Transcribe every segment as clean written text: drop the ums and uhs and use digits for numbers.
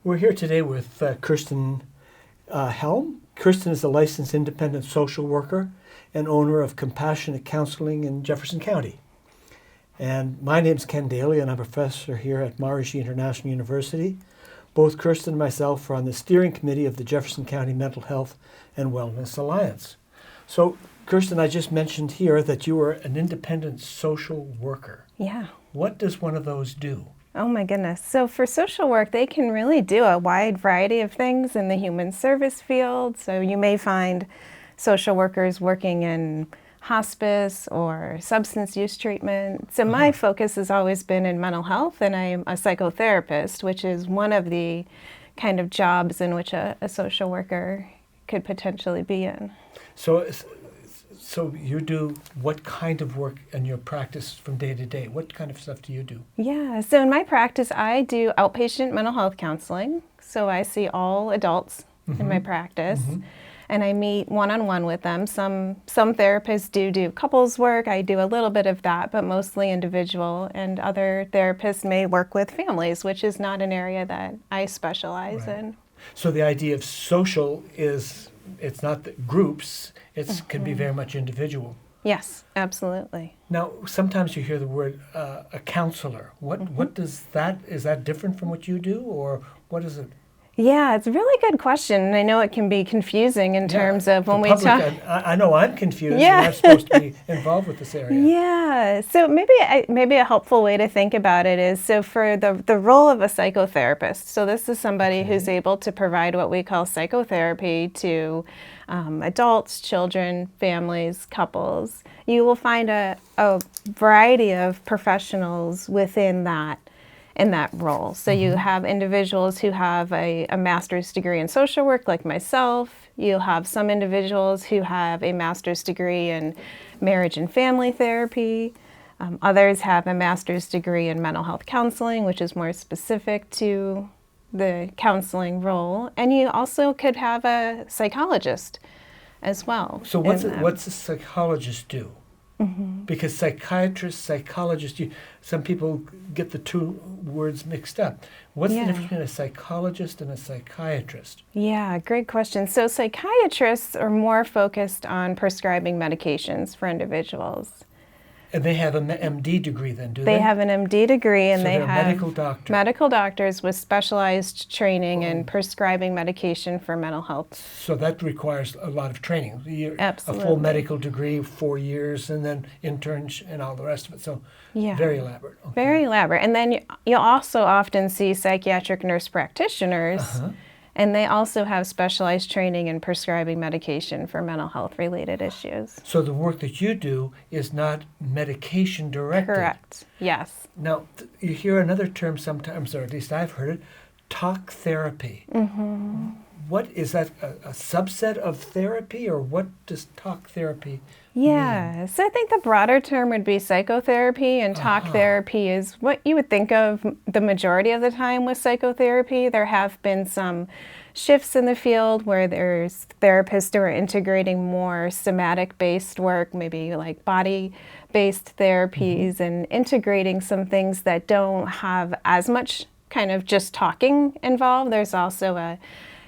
We're here today with Kirsten Helm. Kirsten is a licensed independent social worker and owner of Compassionate Counseling in Jefferson County. And my name's Ken Daly, and I'm a professor here at Maharishi International University. Both Kirsten and myself are on the steering committee of the Jefferson County Mental Health and Wellness Alliance. So, Kirsten, I just mentioned here that you are an independent social worker. Yeah. What does one of those do? Oh my goodness. So for social work, they can really do a wide variety of things in the human service field. So you may find social workers working in hospice or substance use treatment. So my focus has always been in mental health, and I'm a psychotherapist, which is one of the kind of jobs in which a social worker could potentially be in. So you do what kind of work in your practice from day to day? What kind of stuff do you do? Yeah, so in my practice, I do outpatient mental health counseling. So I see all adults in my practice, and I meet one-on-one with them. Some therapists do couples work. I do a little bit of that, but mostly individual. And other therapists may work with families, which is not an area that I specialize in. So the idea of social is, it's not the groups, it can be very much individual. Yes, absolutely. Now, sometimes you hear the word a counselor. What does that, is that different from what you do, or what is it? Yeah, it's a really good question, and I know it can be confusing in terms of when we talk. I know I'm confused, Yeah. and I'm supposed to be involved with this area. Yeah, so maybe a helpful way to think about it is, so for the role of a psychotherapist, so this is somebody who's able to provide what we call psychotherapy to adults, children, families, couples. You will find a variety of professionals within that in that role. So you have individuals who have a master's degree in social work, like myself. You'll have some individuals who have a master's degree in marriage and family therapy. Others have a master's degree in mental health counseling, which is more specific to the counseling role. And you also could have a psychologist as well. So what's a psychologist do? Because psychologists, some people get the two words mixed up. What's the difference between a psychologist and a psychiatrist? Yeah, great question. So psychiatrists are more focused on prescribing medications for individuals. And they have an MD degree then, do they? They have an MD degree, and So they they're have medical doctors with specialized training in prescribing medication for mental health. So that requires a lot of training. Absolutely. A full medical degree, 4 years, and then interns and all the rest of it. So very elaborate. Okay. Very elaborate. And then you'll also often see psychiatric nurse practitioners, and they also have specialized training in prescribing medication for mental health related issues. So the work that you do is not medication directed. Correct. Yes. Now, you hear another term sometimes, or at least I've heard it, talk therapy. What is that, a subset of therapy, or what does talk therapy mean? So I think the broader term would be psychotherapy, and talk therapy is what you would think of the majority of the time with psychotherapy. There have been some shifts in the field where there's therapists who are integrating more somatic-based work, maybe like body-based therapies, and integrating some things that don't have as much kind of just talking involved. There's also a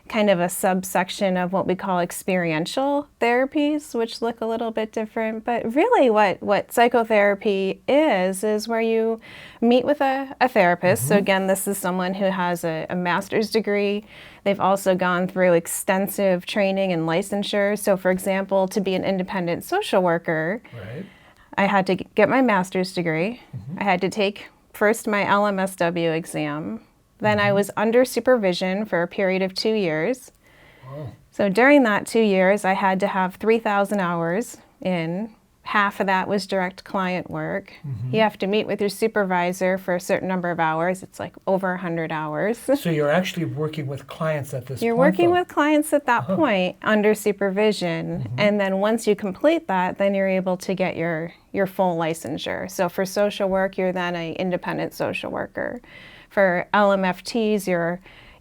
kind of a subsection of what we call experiential therapies, which look a little bit different. But really what psychotherapy is where you meet with a therapist. So again, this is someone who has a master's degree. They've also gone through extensive training and licensure. So for example, to be an independent social worker, I had to get my master's degree. I had to take first my LMSW exam. Then I was under supervision for a period of 2 years. So during that 2 years, I had to have 3,000 hours in. Half of that was direct client work. You have to meet with your supervisor for a certain number of hours. It's like over 100 hours. So you're actually working with clients at this point? You're working with clients at that point under supervision. And then once you complete that, then you're able to get your full licensure. So for social work, you're then an independent social worker. For LMFTs,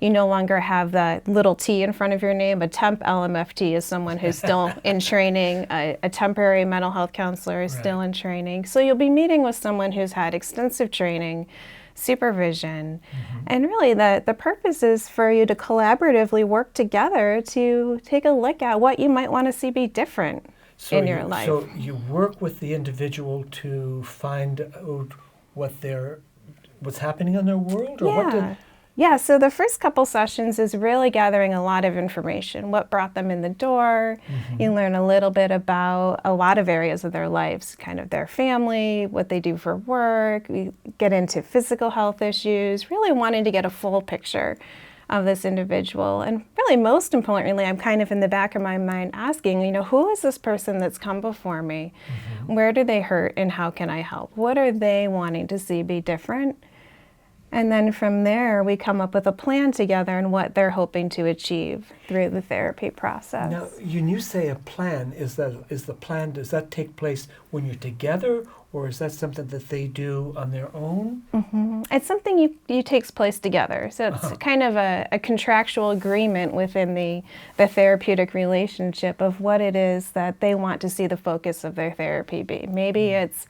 you no longer have the little t in front of your name. A temp LMFT is someone who's still in training. A temporary mental health counselor is still in training. So you'll be meeting with someone who's had extensive training supervision. And really the purpose is for you to collaboratively work together to take a look at what you might want to see be different in your life. So you work with the individual to find out what's happening in their world? Or Yeah, so the first couple sessions is really gathering a lot of information. What brought them in the door? You learn a little bit about a lot of areas of their lives, kind of their family, what they do for work. We get into physical health issues, really wanting to get a full picture of this individual. And really, most importantly, I'm kind of in the back of my mind asking, who is this person that's come before me? Where do they hurt and how can I help? What are they wanting to see be different? And then from there, we come up with a plan together and what they're hoping to achieve through the therapy process. Now, when you say a plan, does that take place when you're together, or is that something that they do on their own? It's something you takes place together. So it's kind of a contractual agreement within the therapeutic relationship of what it is that they want to see the focus of their therapy be. Maybe it's,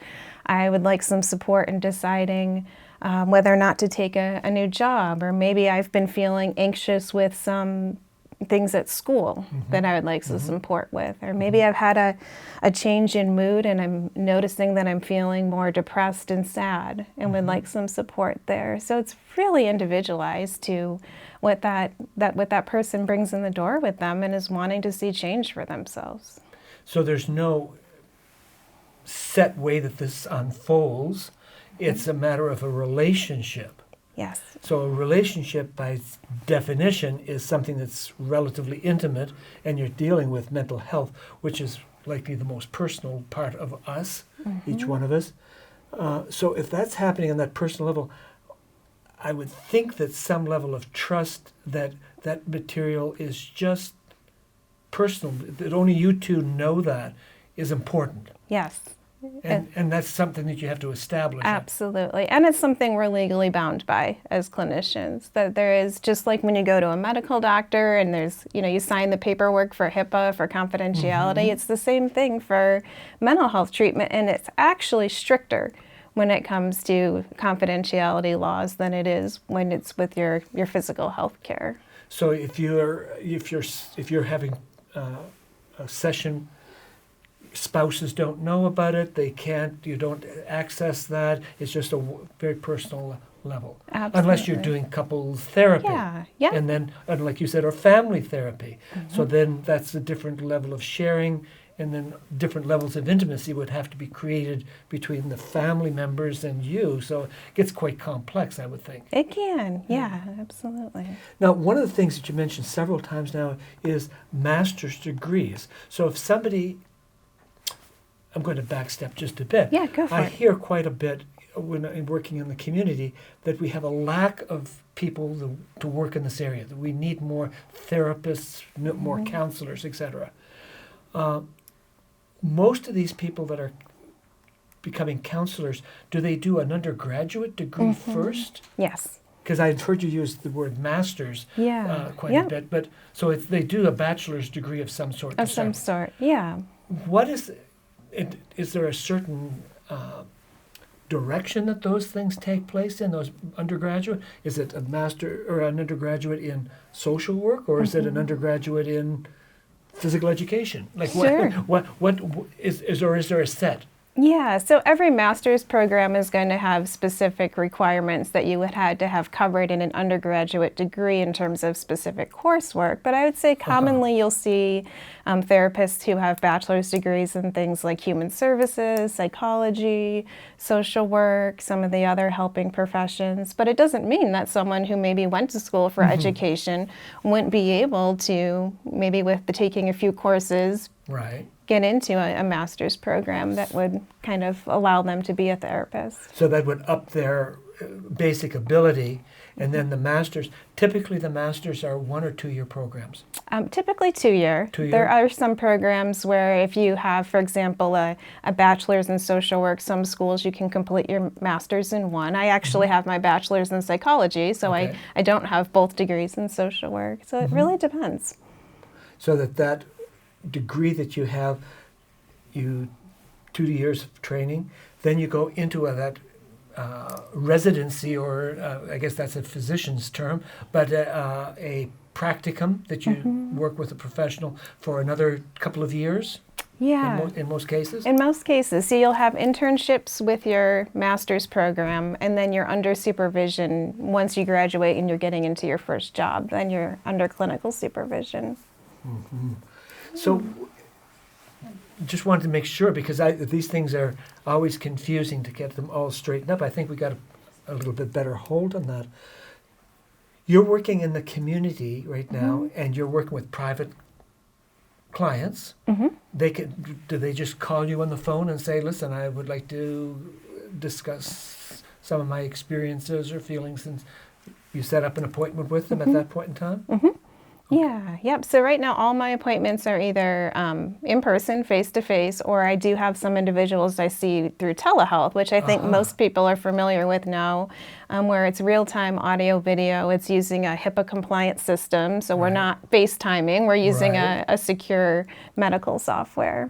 I would like some support in deciding whether or not to take a new job, or maybe I've been feeling anxious with some things at school that I would like some support with, or maybe I've had a change in mood and I'm noticing that I'm feeling more depressed and sad and would like some support there. So it's really individualized to what that person brings in the door with them and is wanting to see change for themselves. So there's no set way that this unfolds. It's a matter of a relationship. Yes. So a relationship, by definition, is something that's relatively intimate, and you're dealing with mental health, which is likely the most personal part of us, each one of us. So if that's happening on that personal level, I would think that some level of trust that material is just personal, that only you two know that, is important. Yes. And that's something that you have to establish. Absolutely. And it's something we're legally bound by as clinicians. That there is, just like when you go to a medical doctor and there's, you sign the paperwork for HIPAA, for confidentiality, it's the same thing for mental health treatment, and it's actually stricter when it comes to confidentiality laws than it is when it's with your physical health care. So if you're having a session, spouses don't know about it, you don't access that, it's just a very personal level. Absolutely. Unless you're doing couples therapy. Yeah. And then, like you said, or family therapy. So then that's a different level of sharing, and then different levels of intimacy would have to be created between the family members and you. So it gets quite complex, I would think. It can, yeah, absolutely. Now, one of the things that you mentioned several times now is master's degrees. So if somebody, I'm going to backstep just a bit. Yeah, go for it. I hear quite a bit when I'm working in the community that we have a lack of people to work in this area, that we need more therapists, more counselors, etc. Most of these people that are becoming counselors, do they do an undergraduate degree first? Yes. Because I've heard you use the word masters quite a bit, but so they do a bachelor's degree of some sort. Of some sort, yeah. What is there a certain direction that those things take place in, those undergraduate? Is it a master or an undergraduate in social work, or is it an undergraduate in physical education? Like sure. what is there a set? Yeah, so every master's program is going to have specific requirements that you would have to have covered in an undergraduate degree in terms of specific coursework. But I would say commonly you'll see therapists who have bachelor's degrees in things like human services, psychology, social work, some of the other helping professions. But it doesn't mean that someone who maybe went to school for education wouldn't be able to, maybe with taking a few courses, get into a master's program that would kind of allow them to be a therapist. So that would up their basic ability, and then the masters, typically the masters are 1 or 2 year programs. Typically 2 year. There are some programs where if you have, for example, a bachelor's in social work, some schools you can complete your master's in 1. I actually have my bachelor's in psychology, so I don't have both degrees in social work. So it really depends. So that degree that you have, 2 years of training, then you go into that residency, or I guess that's a physician's term, but a practicum that you work with a professional for another couple of years? Yeah. In most cases? In most cases. So you'll have internships with your master's program, and then you're under supervision once you graduate and you're getting into your first job. Then you're under clinical supervision. So just wanted to make sure, because these things are always confusing to get them all straightened up. I think we got a little bit better hold on that. You're working in the community right now, and you're working with private clients. Do they just call you on the phone and say, listen, I would like to discuss some of my experiences or feelings, and you set up an appointment with them at that point in time? Yeah, yep. So right now all my appointments are either in person, face-to-face, or I do have some individuals I see through telehealth, which I think most people are familiar with now, where it's real-time audio video. It's using a HIPAA-compliant system, so we're not FaceTiming. We're using a secure medical software.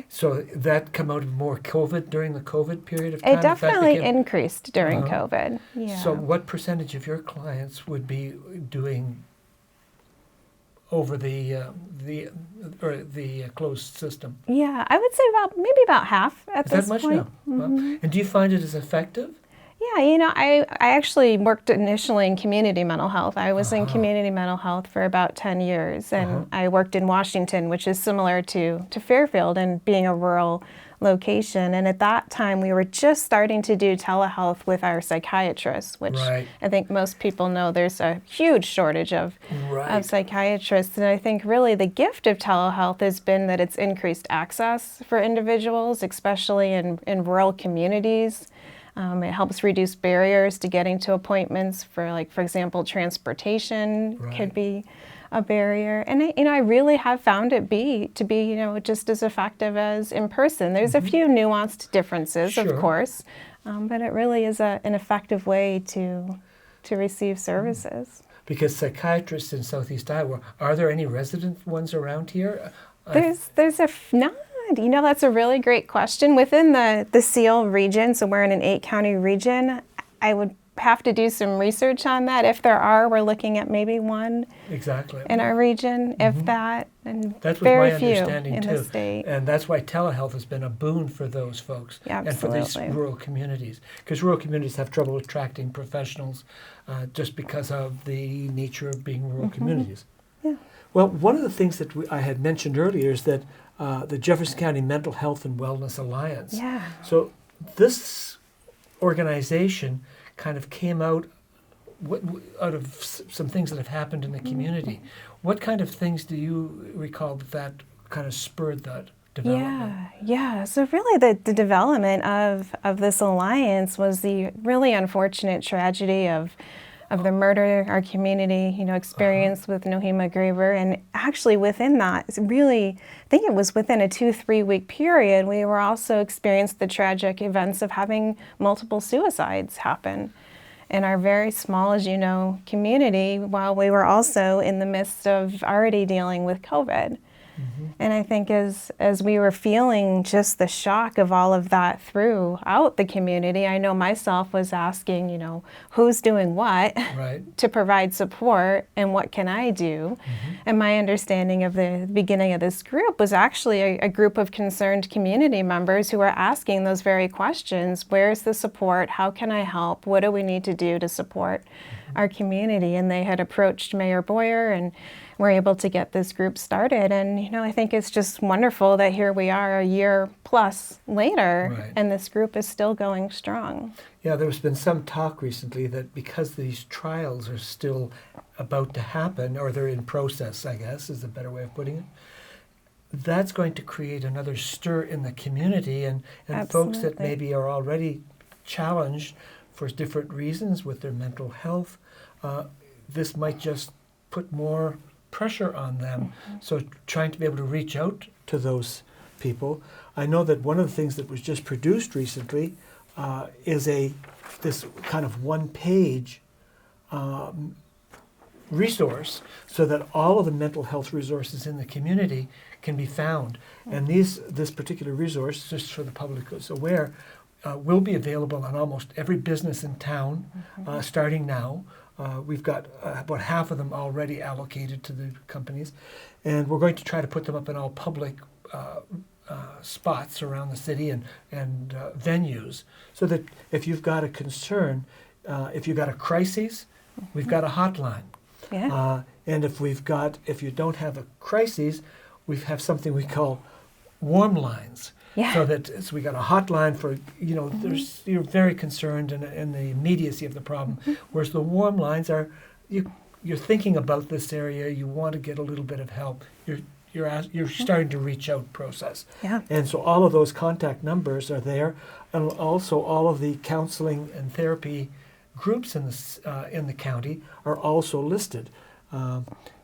So that come out of more COVID during the COVID period of time? It definitely increased during COVID. Yeah. So what percentage of your clients would be doing over the closed system? Yeah, I would say maybe about half at this point. Is that much now? Well, and do you find it as effective? Yeah, I actually worked initially in community mental health. I was in community mental health for about 10 years, and I worked in Washington, which is similar to Fairfield and being a rural location. And at that time, we were just starting to do telehealth with our psychiatrists, which I think most people know there's a huge shortage of psychiatrists. And I think really the gift of telehealth has been that it's increased access for individuals, especially in rural communities. It helps reduce barriers to getting to appointments for example, transportation could be a barrier. And I really have found it to be just as effective as in person. There's a few nuanced differences, of course, but it really is an effective way to receive services. Because psychiatrists in Southeast Iowa, are there any resident ones around here? There's not. That's a really great question. Within the SEAL region, so we're in an 8-county region, I would have to do some research on that. If there are, we're looking at maybe one in our region, if that, and that's very few in the state. And that's why telehealth has been a boon for those folks and for these rural communities. Because rural communities have trouble attracting professionals just because of the nature of being rural communities. Yeah. Well, one of the things that I had mentioned earlier is that the Jefferson County Mental Health and Wellness Alliance. Yeah. So this organization kind of came out of some things that have happened in the community. What kind of things do you recall that kind of spurred that development? Yeah. So really the development of this alliance was the really unfortunate tragedy of the murder our community, experienced with Nohema Graver. And actually within that, really, I think it was within a 2-3 week period, we were also experienced the tragic events of having multiple suicides happen in our very small, as you know, community, while we were also in the midst of already dealing with COVID. And I think as we were feeling just the shock of all of that throughout the community, I know myself was asking, who's doing what to provide support and what can I do? And my understanding of the beginning of this group was actually a group of concerned community members who were asking those very questions. Where's the support? How can I help? What do we need to do to support our community? And they had approached Mayor Boyer and were able to get this group started. And, I think it's just wonderful that here we are a year plus later and this group is still going strong. Yeah, there's been some talk recently that because these trials are still about to happen, or they're in process, I guess, is a better way of putting it, that's going to create another stir in the community and folks that maybe are already challenged for different reasons with their mental health. This might just put more pressure on them. So trying to be able to reach out to those people. I know that one of the things that was just produced recently is this kind of one-page resource so that all of the mental health resources in the community can be found. And this particular resource, just so the public is aware, will be available on almost every business in town, starting now. We've got about half of them already allocated to the companies, and we're going to try to put them up in all public spots around the city and venues, so that if you've got a concern, if you've got a crisis, we've got a hotline. Yeah. And if you don't have a crisis, we have something we call warm lines. Yeah. So we got a hotline for, you're very concerned in the immediacy of the problem, whereas the warm lines are, you're thinking about this area, you want to get a little bit of help, you're starting to reach out process. Yeah. And so all of those contact numbers are there, and also all of the counseling and therapy groups in the county are also listed.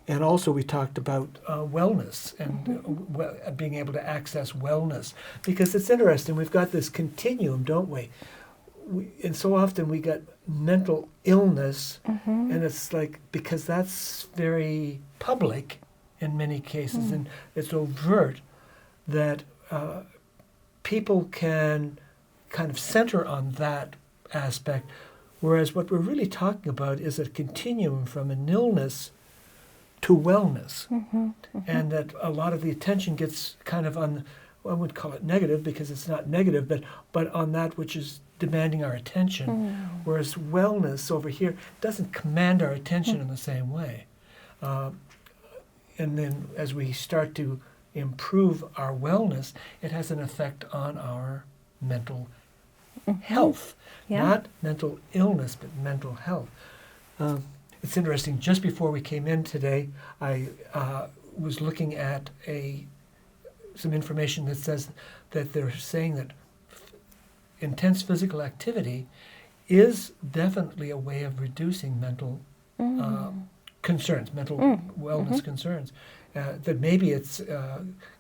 And also we talked about wellness and being able to access wellness, because it's interesting. We've got this continuum, don't we? And so often we get mental illness, and it's like, because that's very public in many cases, and it's overt, that people can kind of center on that aspect, whereas what we're really talking about is a continuum from an illness to wellness, and that a lot of the attention gets kind of on, I would call it negative because it's not negative, but on that which is demanding our attention, whereas wellness over here doesn't command our attention in the same way. And then as we start to improve our wellness, it has an effect on our mental health, not mental illness, but mental health. It's interesting, just before we came in today, I was looking at some information that says that they're saying that intense physical activity is definitely a way of reducing mental concerns, mental wellness concerns. That maybe it's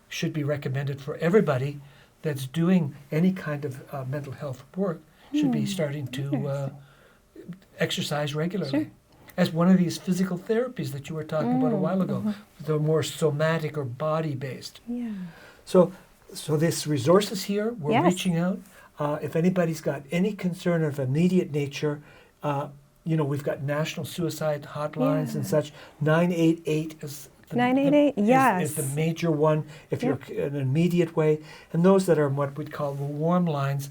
should be recommended for everybody that's doing any kind of mental health work, should be starting to exercise regularly. Sure. As one of these physical therapies that you were talking about a while ago, the more somatic or body-based. Yeah. So this resources here, we're reaching out. If anybody's got any concern of immediate nature, we've got national suicide hotlines and such. 988 is the 988, is the major one if you're in an immediate way. And those that are what we'd call the warm lines,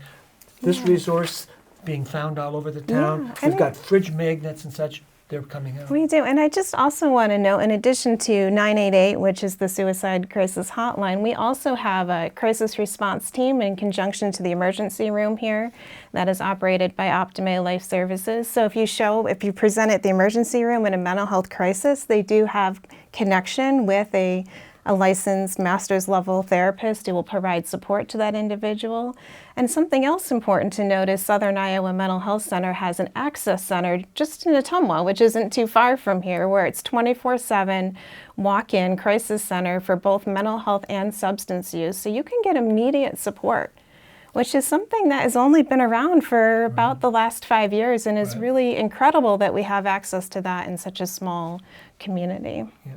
this resource being found all over the town. Yeah. We've got fridge magnets and such. They're coming out. We do. And I just also want to note, in addition to 988, which is the suicide crisis hotline, we also have a crisis response team in conjunction to the emergency room here that is operated by Optima Life Services. So if you present at the emergency room in a mental health crisis, they do have connection with a licensed master's level therapist who will provide support to that individual. And something else important to note is Southern Iowa Mental Health Center has an access center just in Ottumwa, which isn't too far from here, where it's 24/7 walk-in crisis center for both mental health and substance use. So you can get immediate support, which is something that has only been around for about the last 5 years, and is really incredible that we have access to that in such a small community. Yeah.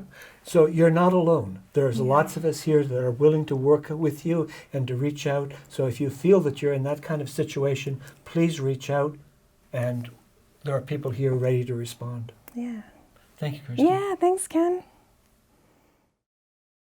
So you're not alone. There's lots of us here that are willing to work with you and to reach out. So if you feel that you're in that kind of situation, please reach out, and there are people here ready to respond. Yeah. Thank you, Kristen. Yeah, thanks, Ken.